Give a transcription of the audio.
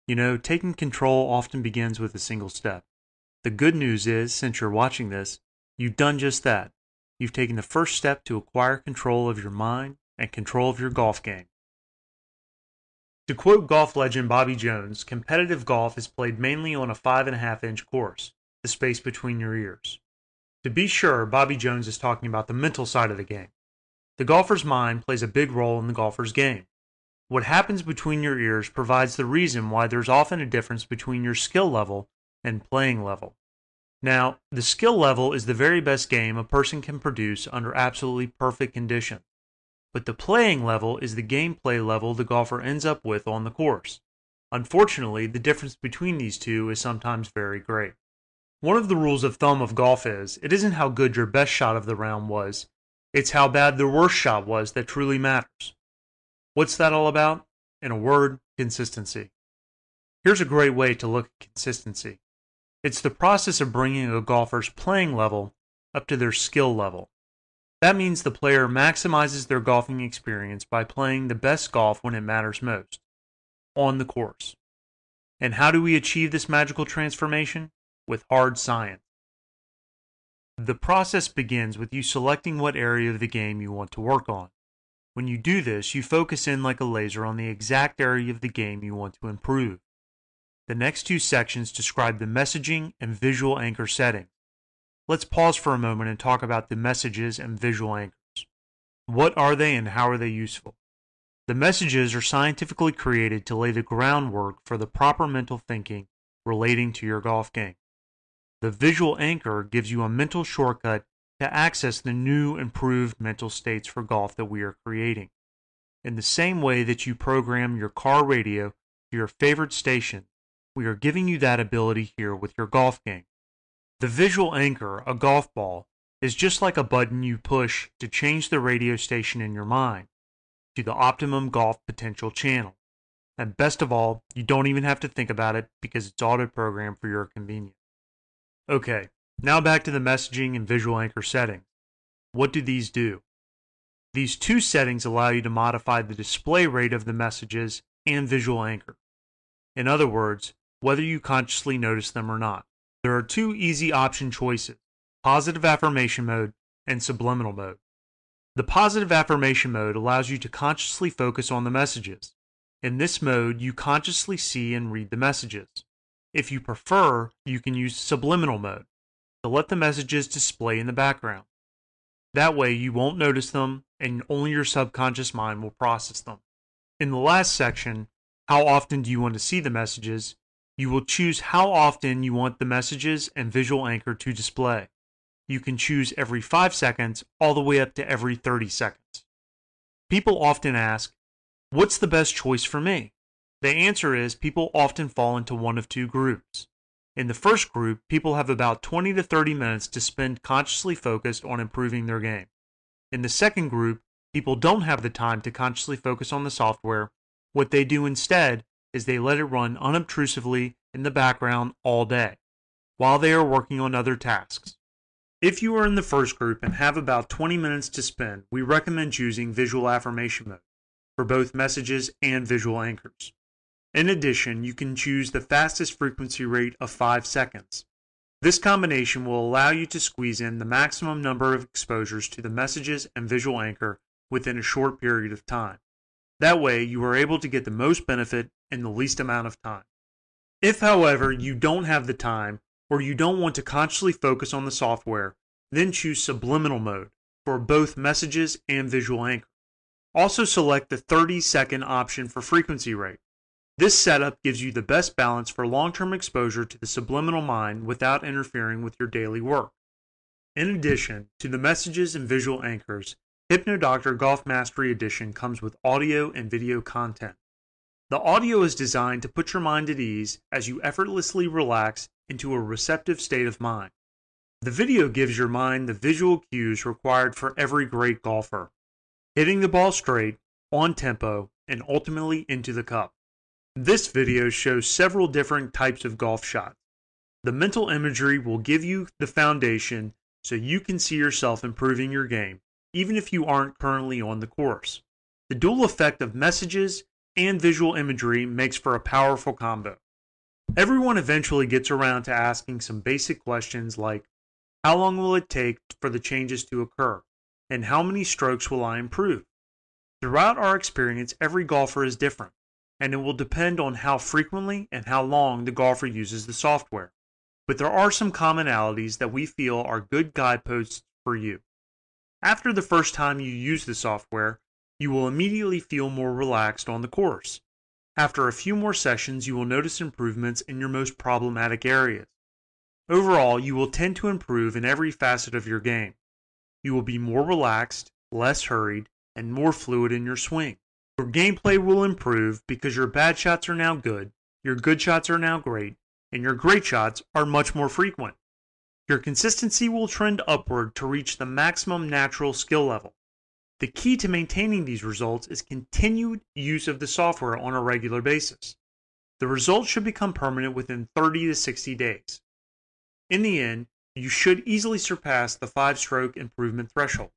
You know, taking control often begins with a single step. The good news is, since you're watching this, you've done just that. You've taken the first step to acquire control of your mind and control of your golf game. To quote golf legend Bobby Jones, competitive golf is played mainly on a 5.5-inch course, the space between your ears. To be sure, Bobby Jones is talking about the mental side of the game. The golfer's mind plays a big role in the golfer's game. What happens between your ears provides the reason why there's often a difference between your skill level and playing level. Now, the skill level is the very best game a person can produce under absolutely perfect conditions. But the playing level is the gameplay level the golfer ends up with on the course. Unfortunately, the difference between these two is sometimes very great. One of the rules of thumb of golf is, it isn't how good your best shot of the round was, it's how bad the worst shot was that truly matters. What's that all about? In a word, consistency. Here's a great way to look at consistency. It's the process of bringing a golfer's playing level up to their skill level. That means the player maximizes their golfing experience by playing the best golf when it matters most, on the course. And how do we achieve this magical transformation? With hard science. The process begins with you selecting what area of the game you want to work on. When you do this, you focus in like a laser on the exact area of the game you want to improve. The next two sections describe the messaging and visual anchor settings. Let's pause for a moment and talk about the messages and visual anchors. What are they and how are they useful? The messages are scientifically created to lay the groundwork for the proper mental thinking relating to your golf game. The visual anchor gives you a mental shortcut to access the new, improved mental states for golf that we are creating. In the same way that you program your car radio to your favorite station, we are giving you that ability here with your golf game. The visual anchor, a golf ball, is just like a button you push to change the radio station in your mind to the optimum golf potential channel. And best of all, you don't even have to think about it because it's auto-programmed for your convenience. Okay, now back to the messaging and visual anchor settings. What do these do? These two settings allow you to modify the display rate of the messages and visual anchor. In other words, whether you consciously notice them or not. There are two easy option choices, positive affirmation mode and subliminal mode. The positive affirmation mode allows you to consciously focus on the messages. In this mode, you consciously see and read the messages. If you prefer, you can use subliminal mode to let the messages display in the background. That way, you won't notice them and only your subconscious mind will process them. In the last section, how often do you want to see the messages? You will choose how often you want the messages and visual anchor to display. You can choose every 5 seconds all the way up to every 30 seconds. People often ask, what's the best choice for me? The answer is people often fall into one of two groups. In the first group, people have about 20 to 30 minutes to spend consciously focused on improving their game. In the second group, people don't have the time to consciously focus on the software. What they do instead is they let it run unobtrusively in the background all day, while they are working on other tasks. If you are in the first group and have about 20 minutes to spend, we recommend using visual affirmation mode for both messages and visual anchors. In addition, you can choose the fastest frequency rate of 5 seconds. This combination will allow you to squeeze in the maximum number of exposures to the messages and visual anchor within a short period of time. That way, you are able to get the most benefit in the least amount of time. If, however, you don't have the time or you don't want to consciously focus on the software, then choose subliminal mode for both messages and visual anchor. Also select the 30-second option for frequency rate. This setup gives you the best balance for long-term exposure to the subliminal mind without interfering with your daily work. In addition to the messages and visual anchors, HypnoDoctor Golf Mastery Edition comes with audio and video content. The audio is designed to put your mind at ease as you effortlessly relax into a receptive state of mind. The video gives your mind the visual cues required for every great golfer, hitting the ball straight, on tempo, and ultimately into the cup. This video shows several different types of golf shots. The mental imagery will give you the foundation so you can see yourself improving your game, even if you aren't currently on the course. The dual effect of messages and visual imagery makes for a powerful combo. Everyone eventually gets around to asking some basic questions like, how long will it take for the changes to occur? And how many strokes will I improve? Throughout our experience, every golfer is different, and it will depend on how frequently and how long the golfer uses the software. But there are some commonalities that we feel are good guideposts for you. After the first time you use the software, you will immediately feel more relaxed on the course. After a few more sessions, you will notice improvements in your most problematic areas. Overall, you will tend to improve in every facet of your game. You will be more relaxed, less hurried, and more fluid in your swing. Your gameplay will improve because your bad shots are now good, your good shots are now great, and your great shots are much more frequent. Your consistency will trend upward to reach the maximum natural skill level. The key to maintaining these results is continued use of the software on a regular basis. The results should become permanent within 30 to 60 days. In the end, you should easily surpass the 5-stroke improvement threshold.